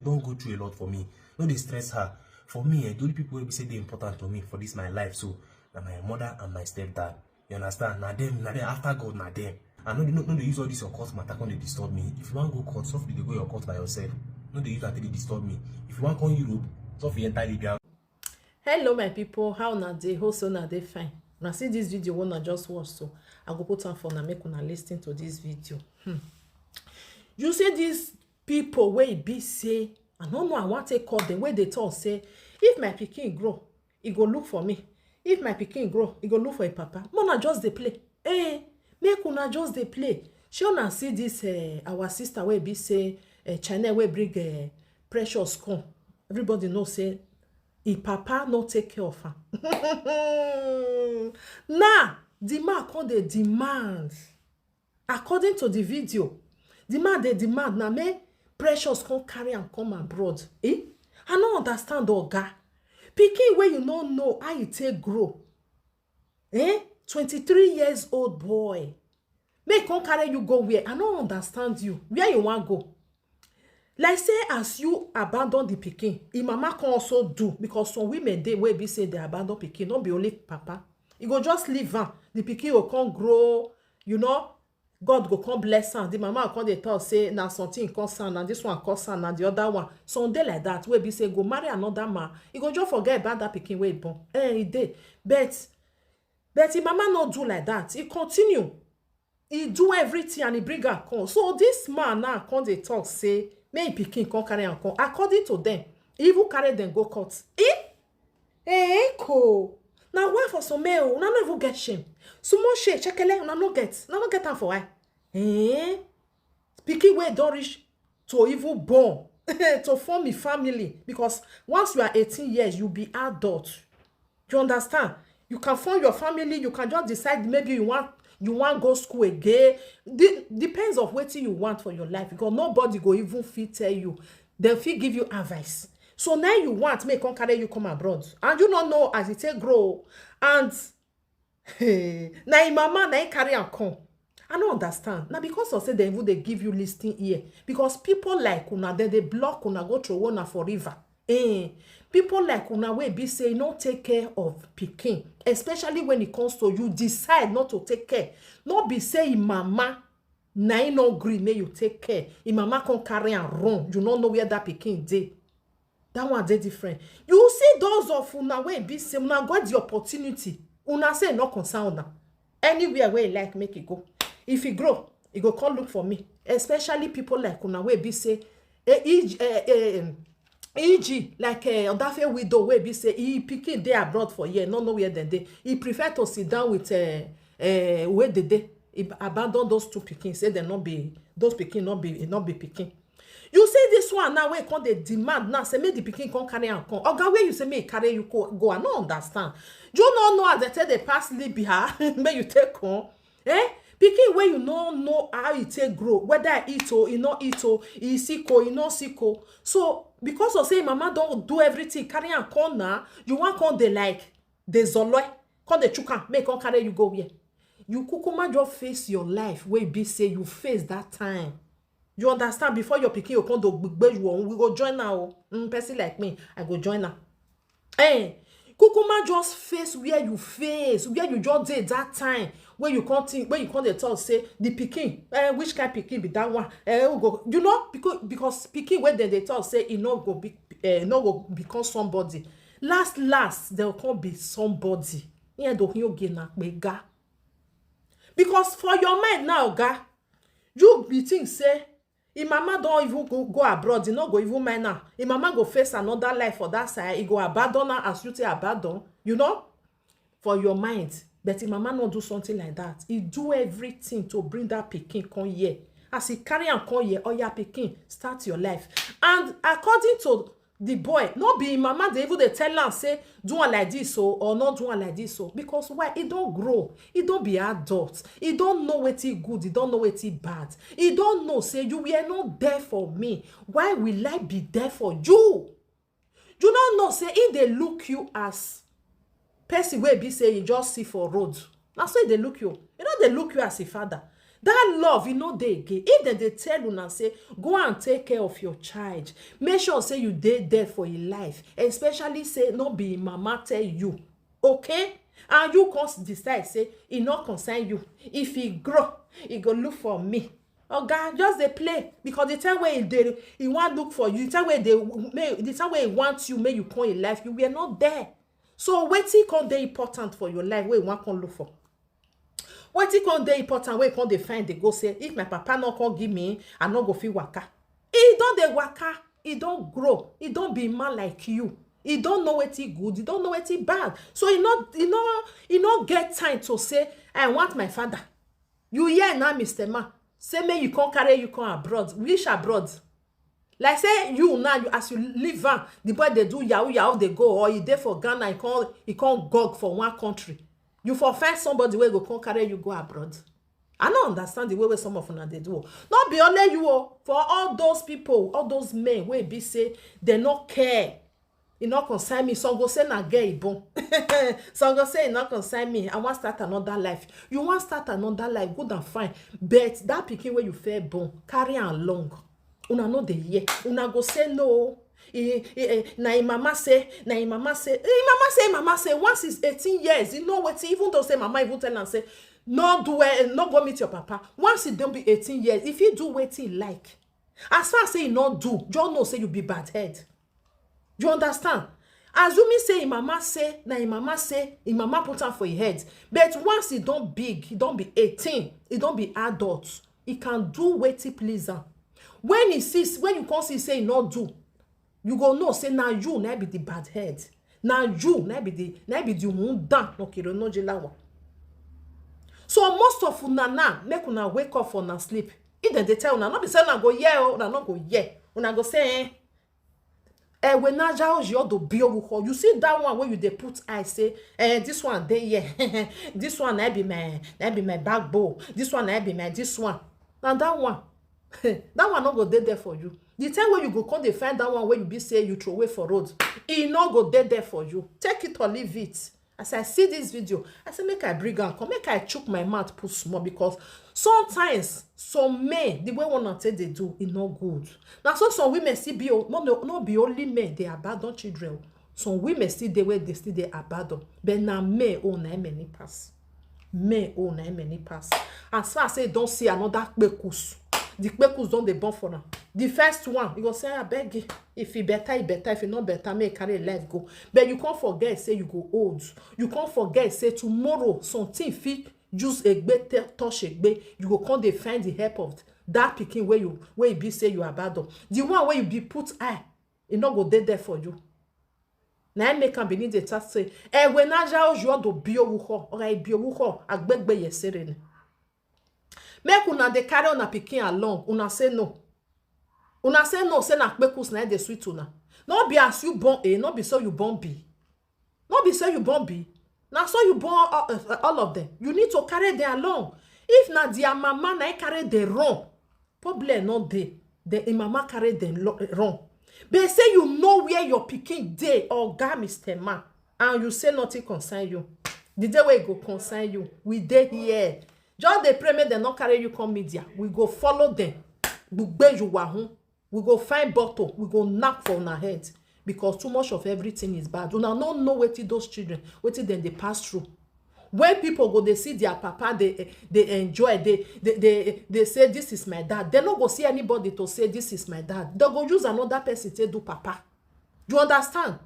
don't go through a lot for me. No, they stress her. For me, the only people will be say they important to me for this my life. So now my mother and my stepdad. You understand? Now them after God, now them. And no, they use all this your court matter when they disturb me. If you want to go court, softly they go your court by yourself. No, they use that they disturb me. If you want to go Europe, softly enter Libya. Hello my people, how na dey? Hope so na dey fine. Now see this video wanna just watch, so I go put on for na make una lis ten to this video. You see these people wey be say, I don't know, I want to call them, where they talk say, if my pikin grow, he go look for me. If my pikin grow, he go look for a papa. Mona just dey play. Make una just dey play. She una see this our sister wey be say China wey bring precious come. Everybody know say if papa no take care of her. Now the man come dey demand, according to the video, the man dey demand na make precious come carry am come abroad. I no understand, oga. Pikin wey you no know how e take grow, 23 years old boy, make come carry you go where? I no understand you. Where you wan go? Like say as you abandon the pikin, im mama can also do, because some women dey wey be say they abandon pikin, not be only papa. You go just leave am, the pikin will come grow, you know, God go come bless am. The mama will come dey talk say na something concern, and this one concern, and the other one. Some dey like that wey be say go marry another man, he go just forget about that pikin wey born. He dey, but the mama no do like that. He continue, he do everything, and he bring her come. So this man now come dey talk say make pikin come carry am come. According to them, he even carry them go court. Cool. Now why for some male? Una no even get shame. So much shame, chekele, una no get am for why? Pikin wey don reach to even born to form a family, because once you are 18 years, you be adult. You understand? You can form your family. You can just decide maybe you want go school again. Depends of what you want for your life, because nobody go even fit tell you. They fit give you advice. So now you want make come carry you come abroad, and you don't know as it take grow, and now your mama now carry am come. I don't understand. Now because of say they even they give you listing here, because people like una they block una go through one forever. People like una wey be say no take care of pikin, especially when it comes to you decide not to take care. Not be say mama na no gree make you take care. Mama can carry and run. You don't know where that pikin dey. That one dey different. You see those of una wey be say una got the opportunity. Una say no concern una. Anywhere where you like make it go. If he grow, he go come look for me. Especially people like una wey be say e.g. like Odafe widow wey be say he pikin dey abroad for year, no know where dem dey. He prefer to sit down with where they dey. He abandon those two pikin, say they not be those pikin, not be pikin. You see this one now where come they demand now say make the pikin come carry am come. Oga where you say make carry you go, I no understand. You no know as they tell the pass Libya make you take come. Pikin where you no know how it take grow, whether eat or he not eat or he sick or he not sick or. So because of say mama don't do everything, carry am come now, you want come they like the zoloi, come the chuka, make come carry you go where. You kukuma just face your life where be say you face that time. You understand? Before your pikin you come to big you on, we go join now. Person like me, I go join now. Kukuma just face where you just did that time, where you can't think, where you can't talk, say the pikin, which kind pikin be that one? Go, you know, because pikin when they talk say it no go be, no go become somebody. Last they'll come be somebody. Yeah, don't you get na mega. Because for your mind now, ga, you be think say, if mama don't even go abroad, you not go even mind now. If mama go face another life for that side, he go abandon her as you say abandon, you know, for your mind. But if mama not do something like that, he do everything to bring that pikin come here. As he carry and come here, oh yeah, pikin, start your life. And according to the boy, not be mama, they even they tell am say do one like this or not do one like this because why? He don't grow, he don't be adult, he don't know what he good, he don't know what he bad, he don't know say you were not there for me, why will I be there for you? You don't know say if they look you as person wey be say you just see for road, that's why they look you. You know they look you as a father. that love you know dey again. If dem dey tell una say go and take care of your child, make sure say you dey there for im life, especially say no be im mama tell you, okay? And you come decide say e no concern you. If e grow, e go look for me. Oga, just dey play, because the time wey e wan look for you, the time wey e want you make you come in life, you were not there. So wetin come dey important for your life wey you wan come look for? Wetin come dey important wey you come dey find dey go say if my papa no come give me, I no go fit waka? E don dey waka, e don grow, e don be man like you. E don know wetin good, e don know wetin bad. So e no get time to say I want my father. You hear now, Mr. Man, say make you come carry you come abroad. Which abroad? Like say you now, as you leave am, the boy dey do yahoo dey go, or e dey for Ghana, e come gog for one country. You for find somebody wey go come carry you go abroad. I no understand the way some of una dey do. Not be only you, for all those people, all those men wey be say they no care. E no concern me. Some go say na girl e born. Some go say e no concern me. I wan start another life. You wan start another life, good and fine. But that pikin wey you fair born, carry am along. Una no dey hear. Una go say no. Na im mama say. Mama say. Once he's 18 years, you know what? Even though say mama even tell am say no go meet your papa. Once he don't be 18 years, if he do wetin he like, as far as say he not do, just know say you be bad head. You understand? Assuming say im mama say, na im mama say, im mama put am for his head. But once he don't big, he don't be 18, he don't be adult, he can do wetin please am. When you come see say he not do, you go know say na you na be the bad head. Na you na be the mundan no kiro no jelawa. So most of una now make una wake up for una sleep. If dem dey tell una, not be say una go hear o, una no go hear. Una go say when you see that one where you dey put eye say this one dey here. This one na be my backbone. This one na be my this one. And that one that one no go dey there for you. The time when you go come dey find that one where you be say you throw away for road, e no go dey there for you. Take it or leave it. As I see this video, I say make I bring am come, make I chook my mouth put small, because sometimes some men, the way one say they do, e no good. Now so some women still be no be only men they abandon children. Some women still the way they still they abandon. But now men own na many pass. Men own na many pass. As far as say don't see another kpekus. The kpekus don't they born for now. The first one, you go say, I beg you, if he better, he better. If he not better, make carry life go. But you can't forget, say you go old. You can't forget, say tomorrow, something fit use a gbe, touch a gbe. You go come dey find the help of that pikin where you be say you abandon. The one where you be put eye, it not go dey there for you. Now I make am benin dey talk say, when aja ojo do bio wuho, or I bio wuho, agbegbe yesere. Make una dey carry una pikin along, una say no. Una say no, say na kpekus na dey sweet una. No be as you born A, no be so you born B. No be so you born B. Now so you born all of them. You need to carry them along. If na their mama na carry them wrong, problem not dey. The mama carry them wrong. But say you know where your pikin dey, or God, Mr. Man, and you say nothing concern you. The day where it go concern you, we dey here. Just dey pray make dem not carry you come media. We go follow them. We go find bottle. We go knock for our head. Because too much of everything is bad. Una no know wetin those children, wetin dem dey pass through. When people go, they see their papa, they enjoy, they say this is my dad. They no go see anybody to say this is my dad. They go use another person to do papa. You understand?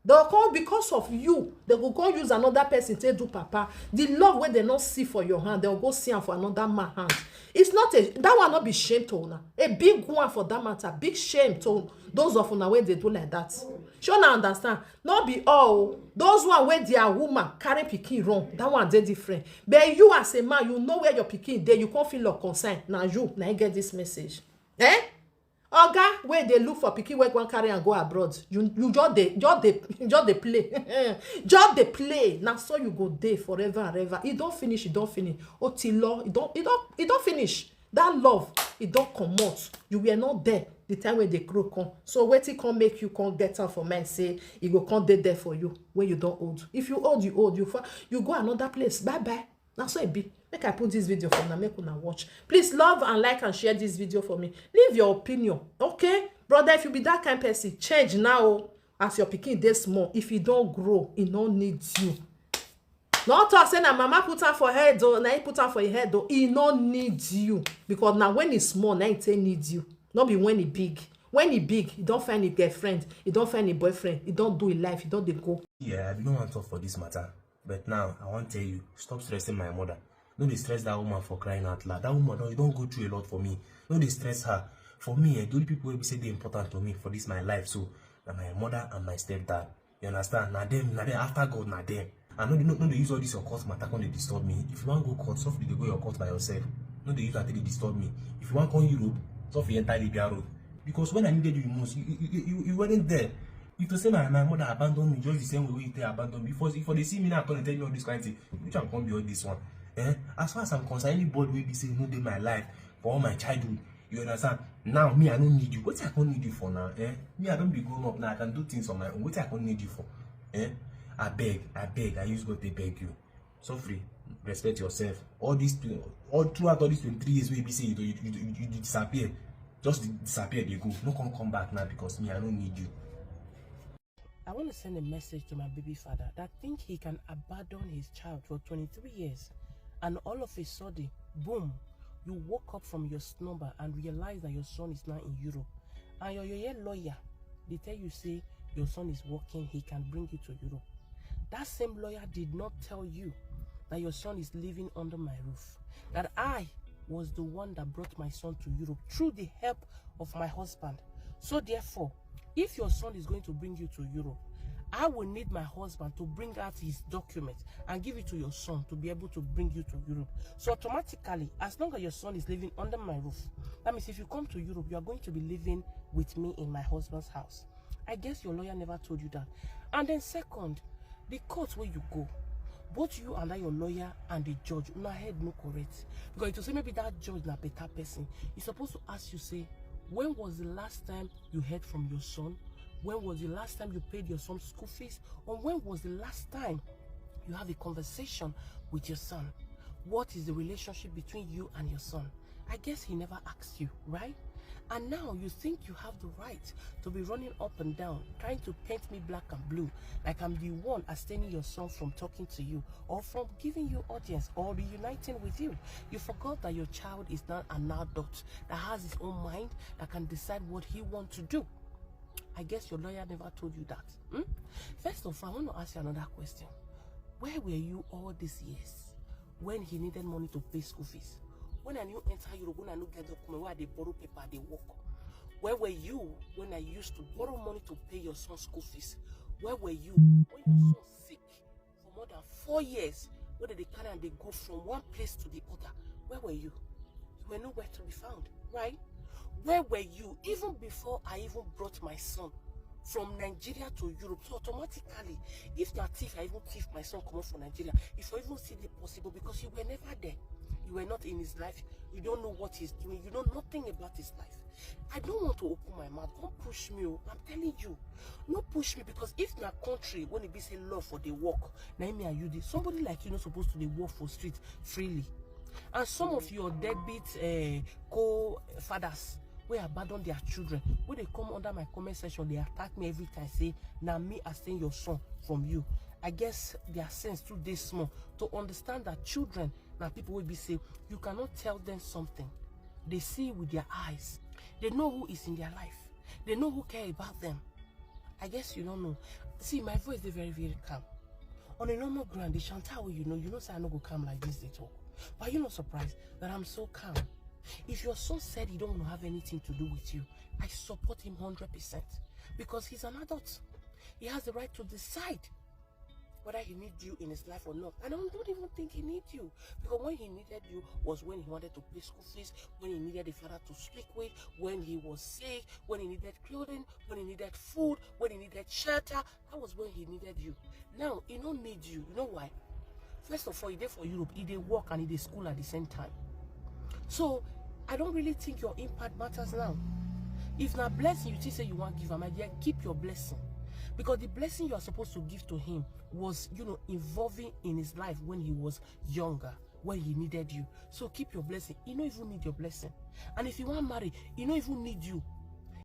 They'll come because of you. They will go use another person to do papa. The love where they not see for your hand, they'll go see am for another man's hand. It's not that one not be shame to una. A big one for that matter. Big shame to those of una where they do like that. Sure now understand. Not be all. Those one where their woman carry pikin wrong. That one they different. But you as a man, you know where your pikin there. You can't feel your concern. Now you get this message. Eh? Oga, where they look for pikin where one carry and go abroad. You just they play. Just they play. Now so you go there forever and ever. It don't finish, it don't finish. Oh, till law, it don't finish. That love, it don't come out. You were not there the time when they grow come. So wait till come make you come get out for men say it go come there for you when you don't old. If you old, you go another place. Bye bye. That's so it be. Make I put this video for una, make una watch. Please love and like and share this video for me. Leave your opinion, okay? Brother, if you be that kind person, change now. As your pikin dey small, if you don't grow, e no need you. Not talk say na mama put am for head o, na he put am for him head o. E no need you, because now when e small, na he say need you. Not be when he big. When he big, he don't find a girlfriend, he don't find a boyfriend, he don't do a life, he don't dey go. Yeah, I don't want to talk for this matter, but now I want to tell you, stop stressing my mother. No dey stress that woman for crying out loud. That woman, you don't go through a lot for me. No dey stress her. For me, the only people will say they important to me for this my life. So na my mother and my stepdad. You understand? Na them after God, na them. And no dey use all this your court matter when they disturb me. If you want to go court, softly they go your court by yourself. No dey use that they disturb me. If you want to come Europe, softly enter Libya road. Because when I needed you most, you weren't there. If to say my mother abandoned me just the same way they abandoned me, before they see me now, come and tell me all this kind of thing, which I'm going to be all this one. As far as I'm concerned, anybody will be saying no day my life for all my childhood. You understand? Now me, I don't need you. What I don't need you for now? Me, I don't be grown up now. I can do things on my own. What I don't need you for? I beg. I use God to beg you. So free, respect yourself. All throughout all these 23 years, we be saying you disappear. Just disappear, they go. No come back now because me, I don't need you. I want to send a message to my baby father that think he can abandon his child for 23 years and all of a sudden, boom, you woke up from your slumber and realize that your son is now in Europe. And your lawyer, they tell you, say, your son is working, he can bring you to Europe. That same lawyer did not tell you that your son is living under my roof. That I was the one that brought my son to Europe through the help of my husband. So therefore, if your son is going to bring you to Europe, I will need my husband to bring out his document and give it to your son to be able to bring you to Europe. So automatically, as long as your son is living under my roof, that means if you come to Europe, you are going to be living with me in my husband's house. I guess your lawyer never told you that. And then second, the court where you go, both you and your lawyer and the judge, una head no correct. Because to say maybe that judge na better person, he's supposed to ask you, say, when was the last time you heard from your son? When was the last time you paid your son's school fees? Or when was the last time you have a conversation with your son? What is the relationship between you and your son? I guess he never asked you, right? And now you think you have the right to be running up and down, trying to paint me black and blue, like I'm the one abstaining your son from talking to you, or from giving you audience, or reuniting with you. You forgot that your child is not an adult that has his own mind, that can decide what he wants to do. I guess your lawyer never told you that. First of all, I want to ask you another question. Where were you all these years when he needed money to pay school fees? When I knew enter Europe, when I knew get document, where they borrow paper, they work. Where were you when I used to borrow money to pay your son's school fees? Where were you when your son sick for more than 4 years? Where did they carry and they go from one place to the other? Where were you? You were nowhere to be found, right? Where were you even before I even brought my son from Nigeria to Europe? So automatically, if not thief, I even thief my son come out from Nigeria, if you even see it possible, because you were never there. You were not in his life. You don't know what he's doing. You know nothing about his life. I don't want to open my mouth. Don't push me. I'm telling you. No push me, because if in a country, when it be say love for the work, now me and you did, somebody like you not supposed to dey walk for street freely. And some of your deadbeat co-fathers, we abandon their children, when they come under my comment section, they attack me every time, say, now me abstain your son from you. I guess their sense too dey small to understand that children, now people will be say, you cannot tell them something. They see with their eyes. They know who is in their life. They know who care about them. I guess you don't know. See, my voice is very, very calm. On a normal ground, the Chantal, you know, say I no go calm like this, they talk. But you're not surprised that I'm so calm. If your son said he don't want to have anything to do with you, I support him 100%. Because he's an adult. He has the right to decide whether he needs you in his life or not. And I don't even think he needs you. Because when he needed you was when he wanted to pay school fees, when he needed a father to speak with, when he was sick, when he needed clothing, when he needed food, when he needed shelter. That was when he needed you. Now, he don't need you. You know why? First of all, he did for Europe. He did work and he did school at the same time. So, I don't really think your impact matters now. If not blessing, you think say you want to give him, my dear, keep your blessing. Because the blessing you are supposed to give to him was, involving in his life when he was younger, when he needed you. So keep your blessing. He don't even need your blessing. And if you want marry, he don't even need you